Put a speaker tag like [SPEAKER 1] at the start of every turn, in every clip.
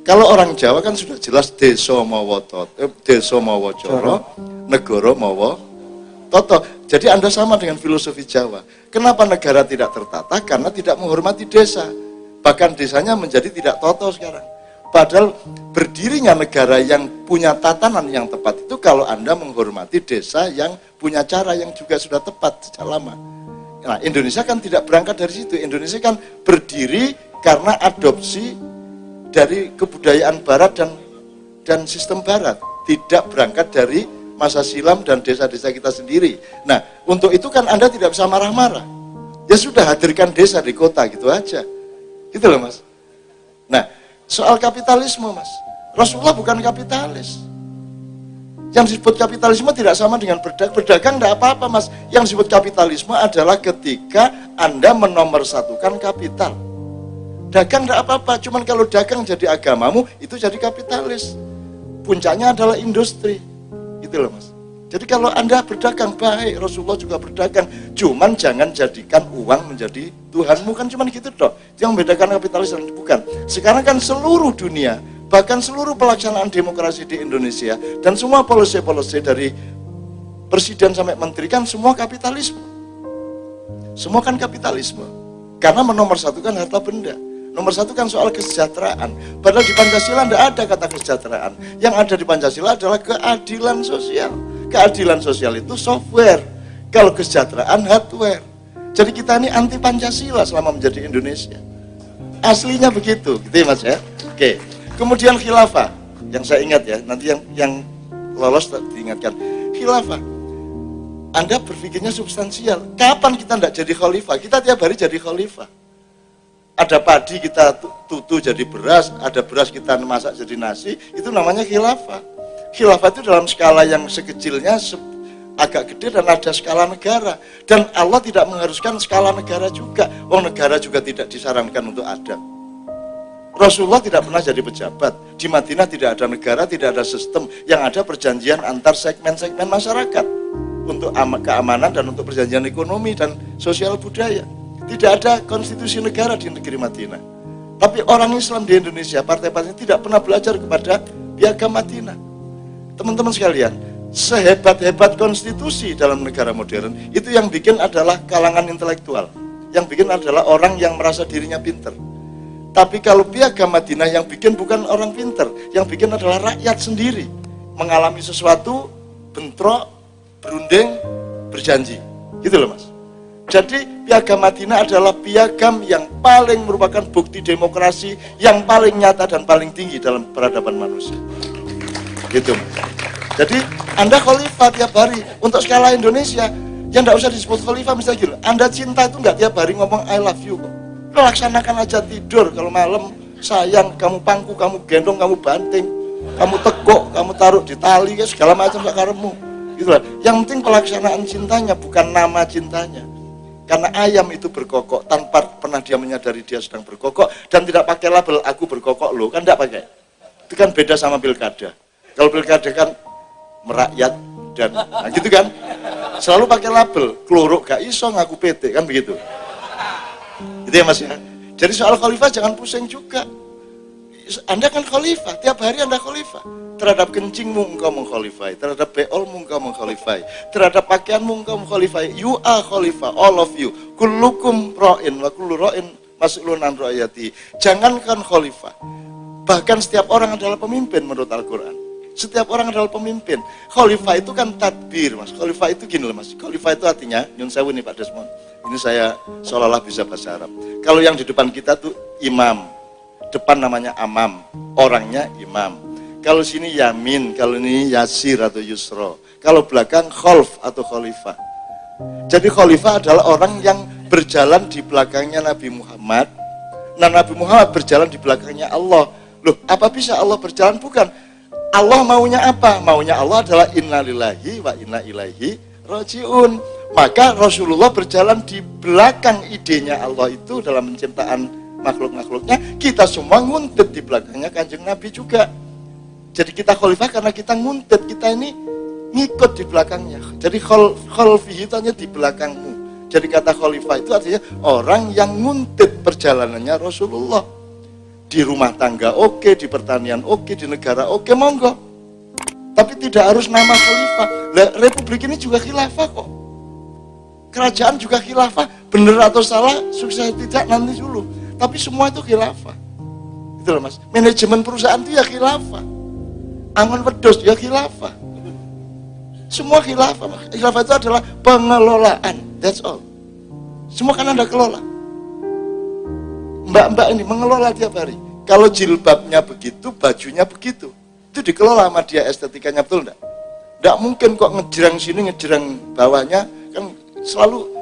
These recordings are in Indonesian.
[SPEAKER 1] Kalau orang Jawa kan sudah jelas desa mawa coro, negara mawa toto. Jadi Anda sama dengan filosofi Jawa. Kenapa negara tidak tertata? Karena tidak menghormati desa. Bahkan desanya menjadi tidak toto sekarang. Padahal berdirinya negara yang punya tatanan yang tepat itu kalau Anda menghormati desa yang punya cara yang juga sudah tepat sejak lama. Nah, Indonesia kan tidak berangkat dari situ. Indonesia kan berdiri karena adopsi dari kebudayaan barat dan sistem barat. Tidak berangkat dari masa silam dan desa-desa kita sendiri. Nah, untuk itu kan Anda tidak bisa marah-marah. Ya sudah, hadirkan desa di kota, gitu aja. Gitu loh, Mas. Nah, soal kapitalisme, Mas. Rasulullah bukan kapitalis. Yang disebut kapitalisme tidak sama dengan berdagang. Berdagang tidak apa-apa, Mas. Yang disebut kapitalisme adalah ketika Anda menomorsatukan kapital. Dagang tidak apa-apa, cuman kalau dagang jadi agamamu, itu jadi kapitalis. Puncaknya adalah industri. Gitu loh, Mas. Jadi kalau Anda berdagang baik, Rasulullah juga berdagang, cuman jangan jadikan uang menjadi Tuhanmu, kan cuman gitu dong. Yang membedakan kapitalis dan bukan. Sekarang kan seluruh dunia, bahkan seluruh pelaksanaan demokrasi di Indonesia dan semua policy-policy dari presiden sampai menteri kan semua kapitalisme. Semua kan kapitalisme. Karena menomorsatukan harta benda. Nomor satu kan soal kesejahteraan. Padahal di Pancasila tidak ada kata kesejahteraan. Yang ada di Pancasila adalah keadilan sosial. Keadilan sosial itu software. Kalau kesejahteraan hardware. Jadi kita ini anti Pancasila selama menjadi Indonesia. Aslinya begitu, gitu ya, Mas ya. Oke. Kemudian khilafah. Yang saya ingat ya, nanti yang lolos diingatkan. Khilafah. Anda berpikirnya substansial. Kapan kita tidak jadi khalifah? Kita tiap hari jadi khalifah. Ada padi kita tutu jadi beras, ada beras kita masak jadi nasi, itu namanya khilafah. Khilafah itu dalam skala yang sekecilnya agak gede dan ada skala negara. Dan Allah tidak mengharuskan skala negara juga. Negara juga tidak disarankan untuk ada. Rasulullah tidak pernah jadi pejabat. Di Madinah tidak ada negara, tidak ada sistem. Yang ada perjanjian antar segmen-segmen masyarakat. Untuk keamanan dan untuk perjanjian ekonomi dan sosial budaya. Tidak ada konstitusi negara di negeri Madinah. Tapi orang Islam di Indonesia, partai-partai tidak pernah belajar kepada piagam Madinah. Teman-teman sekalian, sehebat-hebat konstitusi dalam negara modern, itu yang bikin adalah kalangan intelektual. Yang bikin adalah orang yang merasa dirinya pinter. Tapi kalau piagam Madinah yang bikin bukan orang pinter, yang bikin adalah rakyat sendiri. Mengalami sesuatu, bentrok, berunding, berjanji. Gitu loh, Mas. Jadi piagam Madinah adalah piagam yang paling merupakan bukti demokrasi yang paling nyata dan paling tinggi dalam peradaban manusia. Gitu. Jadi Anda khalifah tiap hari. Untuk skala Indonesia, yang tidak usah disebut khalifah misalnya gitu. Anda cinta itu nggak tiap hari ngomong I love you kok. Laksanakan aja tidur kalau malam, sayang, kamu pangku, kamu gendong, kamu banting, kamu teguk, kamu taruh di tali, segala macam sakaremu. Gitu lah. Yang penting pelaksanaan cintanya, bukan nama cintanya. Karena ayam itu berkokok tanpa pernah dia menyadari dia sedang berkokok dan tidak pakai label aku berkokok loh, kan tidak pakai. Itu kan beda sama pilkada. Kalau pilkada kan merakyat dan nah gitu kan. Selalu pakai label, klorok gak iso ngaku PT kan begitu. Gitu ya, Mas ya. Jadi soal khalifah jangan pusing juga. Anda kan khalifah, tiap hari Anda khalifah. Terhadap kencingmu engkau mengkhalifai, terhadap beolmu engkau mengkhalifai, terhadap pakaianmu engkau mengkhalifai. You are khalifah, all of you. Kullukum ra'in wa kullu ra'in mas'ulun an ra'yati. Jangankan khalifah, bahkan setiap orang adalah pemimpin menurut Al-Quran. Setiap orang adalah pemimpin. Khalifah itu kan tadbir, Mas. Khalifah itu gini loh, Mas. Khalifah itu artinya, nyun sewu nih Pak Desmond. Ini saya seolah-olah bisa bahasa Arab. Kalau yang di depan kita tuh imam, depan namanya amam, orangnya imam. Kalau sini yamin, kalau ini yasir atau yusro. Kalau belakang khalf atau khalifah. Jadi khalifah adalah orang yang berjalan di belakangnya Nabi Muhammad. Nah, Nabi Muhammad berjalan di belakangnya Allah. Loh, apa bisa Allah berjalan? Bukan. Allah maunya apa? Maunya Allah adalah innalillahi wa inna ilaihi rajiun. Maka Rasulullah berjalan di belakang idenya Allah itu dalam penciptaan makhluk-makhluknya. Kita semua nguntit di belakangnya Kanjeng Nabi juga. Jadi kita khalifah karena kita nguntit, kita ini ngikut di belakangnya. Jadi khalfihi itu hanya di belakangmu. Jadi kata khalifah itu artinya orang yang nguntit perjalanannya Rasulullah. Di rumah tangga oke, di pertanian oke, di negara oke, monggo. Tapi tidak harus nama khalifah. Lah, republik ini juga khilafah kok. Kerajaan juga khilafah. Benar atau salah, sukses tidak nanti dulu. Tapi semua itu khilafah. Itu loh Mas. Manajemen perusahaan itu ya khilafah. Angon wedhus ya khilafah. Semua khilafah. Khilafah itu adalah pengelolaan. That's all. Semua kan Anda kelola. Mbak-mbak ini mengelola tiap hari. Kalau jilbabnya begitu, bajunya begitu. Itu dikelola sama dia, estetikanya, betul enggak? Enggak mungkin kok ngejreng sini, ngejreng bawahnya. Kan selalu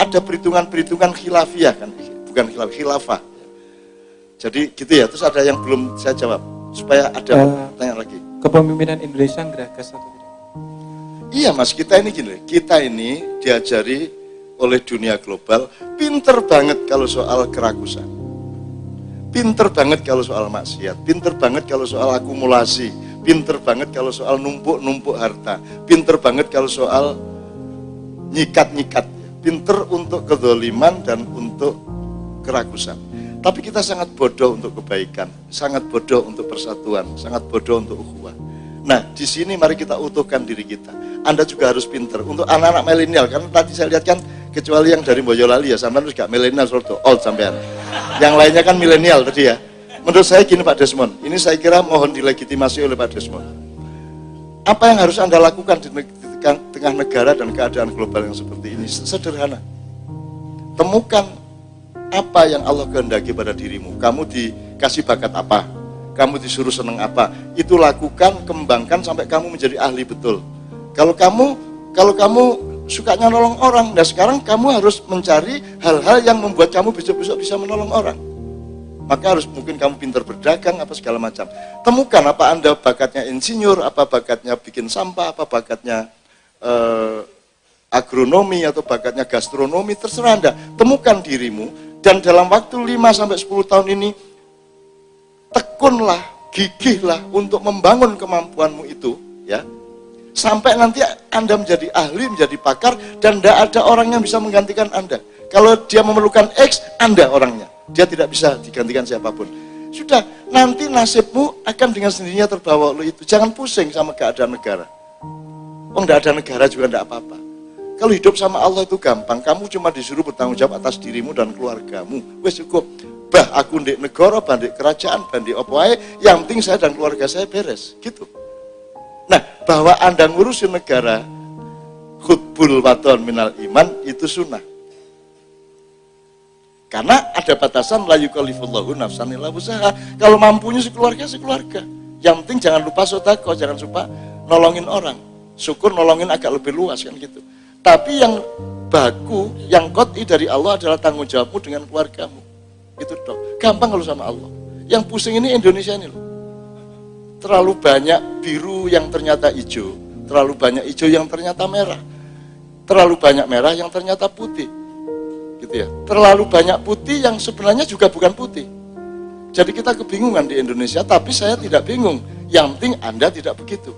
[SPEAKER 1] ada perhitungan-perhitungan khilafiyah kan. Bukan khilafah. Jadi gitu ya, terus ada yang belum saya jawab. Supaya ada tanya lagi.
[SPEAKER 2] Kepemimpinan Indonesia geragas atau tidak?
[SPEAKER 1] Iya Mas, kita ini gini, kita ini diajari oleh dunia global, pinter banget kalau soal kerakusan, pinter banget kalau soal maksiat, pinter banget kalau soal akumulasi, pinter banget kalau soal numpuk-numpuk harta, pinter banget kalau soal nyikat-nyikat, pinter untuk kezaliman dan untuk kerakusan. Tapi kita sangat bodoh untuk kebaikan, sangat bodoh untuk persatuan, sangat bodoh untuk ukhuwah. Nah, di sini mari kita utuhkan diri kita. Anda juga harus pinter untuk anak-anak milenial, karena tadi saya lihat kan, kecuali yang dari Boyolali ya, sampean juga milenial, old sampean. Yang lainnya kan milenial tadi ya. Menurut saya gini Pak Desmond, ini saya kira mohon dilegitimasi oleh Pak Desmond. Apa yang harus Anda lakukan di tengah negara dan keadaan global yang seperti ini? Sederhana. Temukan apa yang Allah kehendaki pada dirimu. Kamu dikasih bakat apa? Kamu disuruh seneng apa? Itu lakukan, kembangkan sampai kamu menjadi ahli betul. Kalau kamu sukanya nolong orang, nah sekarang kamu harus mencari hal-hal yang membuat kamu besok-besok bisa menolong orang. Maka harus mungkin kamu pintar berdagang, apa segala macam. Temukan apa Anda bakatnya insinyur, apa bakatnya bikin sampah, apa bakatnya agronomi, atau bakatnya gastronomi, terserah Anda. Temukan dirimu, dan dalam waktu 5-10 tahun ini, tekunlah, gigihlah untuk membangun kemampuanmu itu, ya. Sampai nanti Anda menjadi ahli, menjadi pakar, dan tidak ada orang yang bisa menggantikan Anda. Kalau dia memerlukan X, Anda orangnya. Dia tidak bisa digantikan siapapun. Sudah, nanti nasibmu akan dengan sendirinya terbawa oleh itu. Jangan pusing sama keadaan negara. Oh, tidak ada negara juga tidak apa-apa. Kalau hidup sama Allah itu gampang. Kamu cuma disuruh bertanggung jawab atas dirimu dan keluargamu. Wes cukup. Bah, aku ndek negara, bandek kerajaan, bandek apa wae, yang penting saya dan keluarga saya beres. Gitu. Nah, bahwa Anda ngurusin negara, khutbul waton minal iman, itu sunnah. Karena ada batasan, la yukallifullahu nafsan illa wus'aha. Kalau mampunya sekeluarga, sekeluarga. Yang penting jangan lupa sedekah, jangan lupa nolongin orang. Syukur nolongin agak lebih luas kan gitu. Tapi yang baku, yang qat'i dari Allah adalah tanggung jawabmu dengan keluargamu. Itu toh. Gampang kalau sama Allah. Yang pusing ini Indonesia ini loh. Terlalu banyak biru yang ternyata hijau, terlalu banyak hijau yang ternyata merah, terlalu banyak merah yang ternyata putih, gitu ya. Terlalu banyak putih yang sebenarnya juga bukan putih. Jadi kita kebingungan di Indonesia, tapi saya tidak bingung. Yang penting Anda tidak begitu.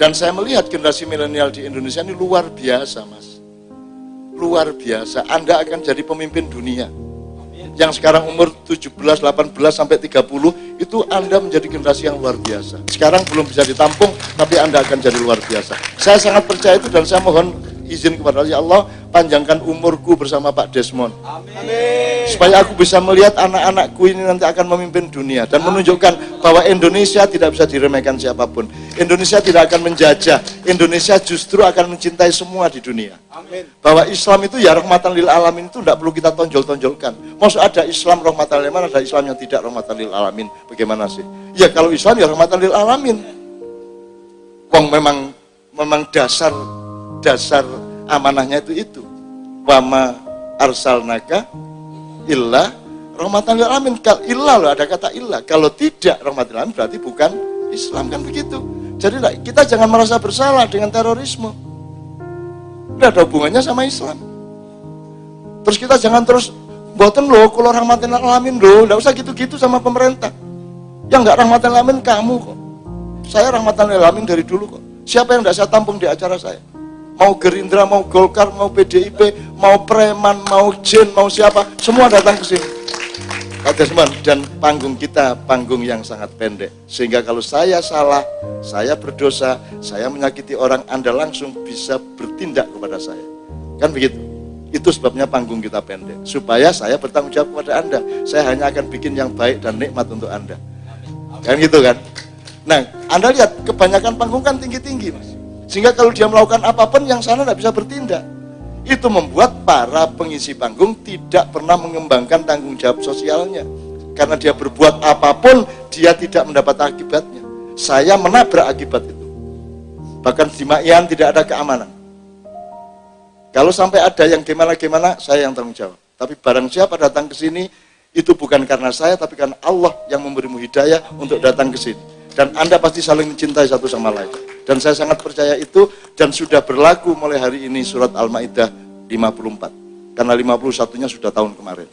[SPEAKER 1] Dan saya melihat generasi milenial di Indonesia ini luar biasa, Mas. Luar biasa. Anda akan jadi pemimpin dunia. Yang sekarang umur 17, 18, sampai 30, itu Anda menjadi generasi yang luar biasa. Sekarang belum bisa ditampung, tapi Anda akan jadi luar biasa. Saya sangat percaya itu, dan saya mohon izin kepada Allah, ya Allah, panjangkan umurku bersama Pak Desmond. Amin. Supaya aku bisa melihat anak-anakku ini nanti akan memimpin dunia, dan menunjukkan bahwa Indonesia tidak bisa diremehkan siapapun. Indonesia tidak akan menjajah. Indonesia justru akan mencintai semua di dunia. Amin. Bahwa Islam itu ya rahmatan lil alamin, itu tidak perlu kita tonjol-tonjolkan. Maksud ada Islam rahmatan lil alamin, ada Islam yang tidak rahmatan lil alamin. Bagaimana sih? Ya kalau Islam ya rahmatan lil alamin. Wong memang dasar amanahnya itu. Wama arsalnaka illa rahmatan lil alamin. Illa loh, ada kata illa. Kalau tidak rahmatan lil alamin berarti bukan Islam, kan begitu. Jadi kita jangan merasa bersalah dengan terorisme. Tidak ada hubungannya sama Islam. Terus kita jangan terus mboten loh, kalau rahmatan lil alamin loh, enggak usah gitu-gitu sama pemerintah. Yang enggak rahmatan lil alamin kamu kok. Saya rahmatan lil alamin dari dulu kok. Siapa yang enggak saya tampung di acara saya? Mau Gerindra, mau Golkar, mau PDIP, mau preman, mau jin, mau siapa, semua datang ke sini. Dan panggung kita panggung yang sangat pendek, sehingga kalau saya salah, saya berdosa, saya menyakiti orang, Anda langsung bisa bertindak kepada saya, kan begitu. Itu sebabnya panggung kita pendek, supaya saya bertanggung jawab kepada Anda. Saya hanya akan bikin yang baik dan nikmat untuk Anda, kan gitu kan. Nah, Anda lihat kebanyakan panggung kan tinggi-tinggi, Mas, sehingga kalau dia melakukan apapun yang sana tidak bisa bertindak. Itu membuat para pengisi panggung tidak pernah mengembangkan tanggung jawab sosialnya. Karena dia berbuat apapun, dia tidak mendapat akibatnya. Saya menabrak akibat itu. Bahkan di Ma'ian tidak ada keamanan. Kalau sampai ada yang gimana-gimana, saya yang tanggung jawab. Tapi barang siapa datang ke sini, itu bukan karena saya, tapi karena Allah yang memberimu hidayah untuk datang ke sini. Dan Anda pasti saling mencintai satu sama lain. Dan saya sangat percaya itu, dan sudah berlaku mulai hari ini surat Al-Ma'idah 54. Karena 51-nya sudah tahun kemarin.